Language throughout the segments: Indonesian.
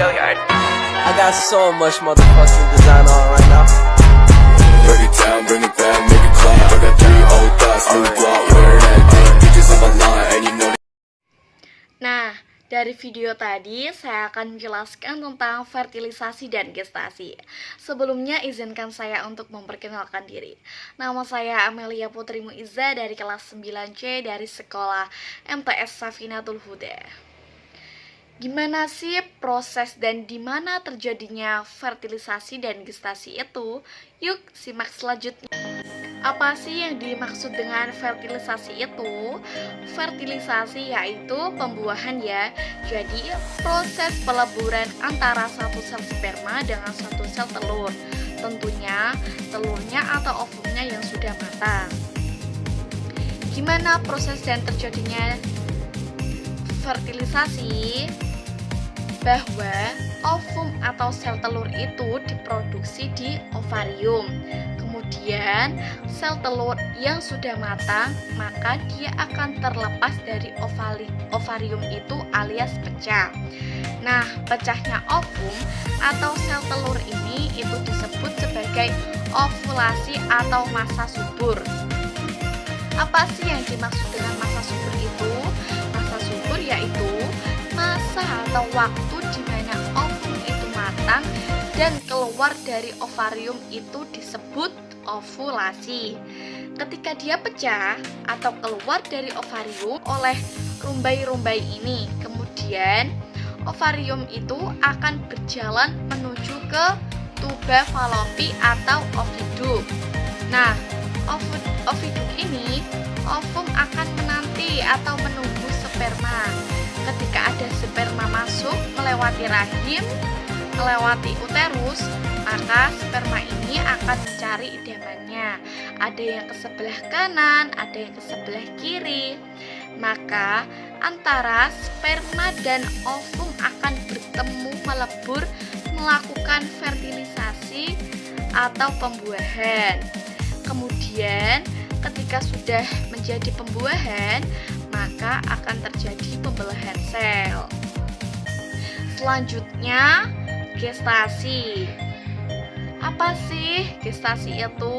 I got so much motherfucking design on right now. Break it down, bring it back, make it clap. I got 3 old thoughts, new block, wear that thing. Bitches on my line, and you know. Nah, dari video tadi saya akan menjelaskan tentang fertilisasi dan gestasi. Sebelumnya izinkan saya untuk memperkenalkan diri. Nama saya Amelia Putri Muizza dari kelas 9C dari sekolah MTS Safinatul Huda. Gimana sih proses dan di mana terjadinya fertilisasi dan gestasi itu? Yuk simak selanjutnya. Apa sih yang dimaksud dengan fertilisasi itu? Fertilisasi yaitu pembuahan ya. Jadi proses peleburan antara satu sel sperma dengan satu sel telur. Tentunya telurnya atau ovumnya yang sudah matang. Gimana proses dan terjadinya fertilisasi? Bahwa ovum atau sel telur itu diproduksi di ovarium. Kemudian sel telur yang sudah matang, maka dia akan terlepas dari ovarium itu alias pecah. Nah, pecahnya ovum atau sel telur ini itu disebut sebagai ovulasi atau masa subur. Apa sih yang dimaksud dengan masa subur itu? Masa subur yaitu masa atau waktu di mana ovum itu matang dan keluar dari ovarium itu disebut ovulasi. Ketika dia pecah atau keluar dari ovarium oleh rumbai-rumbai ini, kemudian ovarium itu akan berjalan menuju ke tuba falopi atau oviduk. Nah, oviduk ini ovum akan menanti atau menunggu sperma. Ketika ada sperma masuk melewati rahim, melewati uterus, maka sperma ini akan mencari idamannya. Ada yang ke sebelah kanan, ada yang ke sebelah kiri. Maka antara sperma dan ovum akan bertemu, melebur, melakukan fertilisasi atau pembuahan. Kemudian ketika sudah menjadi pembuahan, maka akan terjadi pembelahan sel. Selanjutnya, gestasi. Apa sih gestasi itu?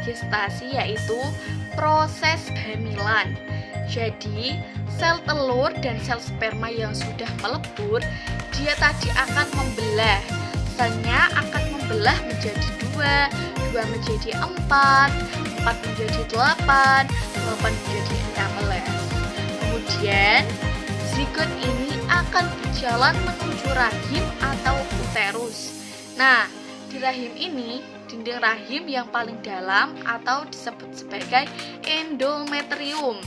Gestasi yaitu proses kehamilan. Jadi, sel telur dan sel sperma yang sudah melebur, dia tadi akan membelah. Selnya akan membelah menjadi 2 menjadi 4 menjadi 8 menjadi 16. Kemudian zigot ini akan berjalan menuju rahim atau uterus. Nah, di rahim ini, dinding rahim yang paling dalam atau disebut sebagai endometrium,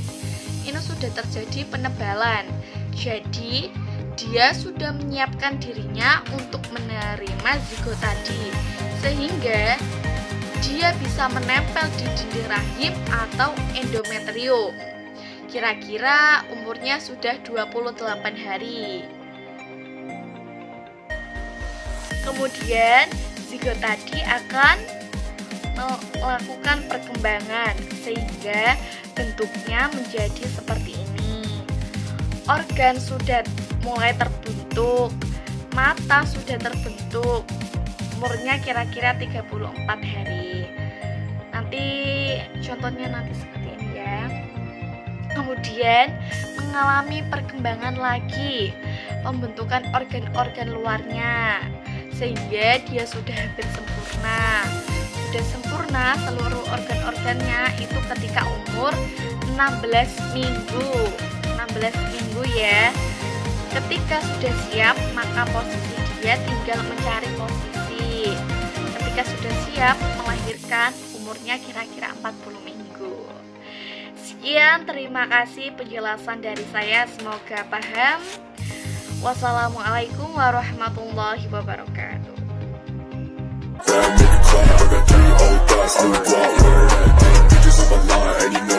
ini sudah terjadi penebalan. Jadi, dia sudah menyiapkan dirinya untuk menerima zigot tadi, sehingga dia bisa menempel di dinding rahim atau endometrium. Kira-kira umurnya sudah 28 hari. Kemudian zigot tadi akan melakukan perkembangan sehingga bentuknya menjadi seperti ini. Organ sudah mulai terbentuk, mata sudah terbentuk. Umurnya kira-kira 34 hari. Nanti contohnya nanti seperti ini ya. Kemudian mengalami perkembangan lagi, pembentukan organ-organ luarnya, sehingga dia sudah hampir sempurna. Sudah sempurna seluruh organ-organnya itu ketika umur 16 minggu. 16 minggu ya. Ketika sudah siap, maka posisi dia tinggal mencari posisi. Ketika sudah siap melahirkan, umurnya kira-kira 40 minggu. Sekian, terima kasih penjelasan dari saya, semoga paham. Wassalamualaikum warahmatullahi wabarakatuh.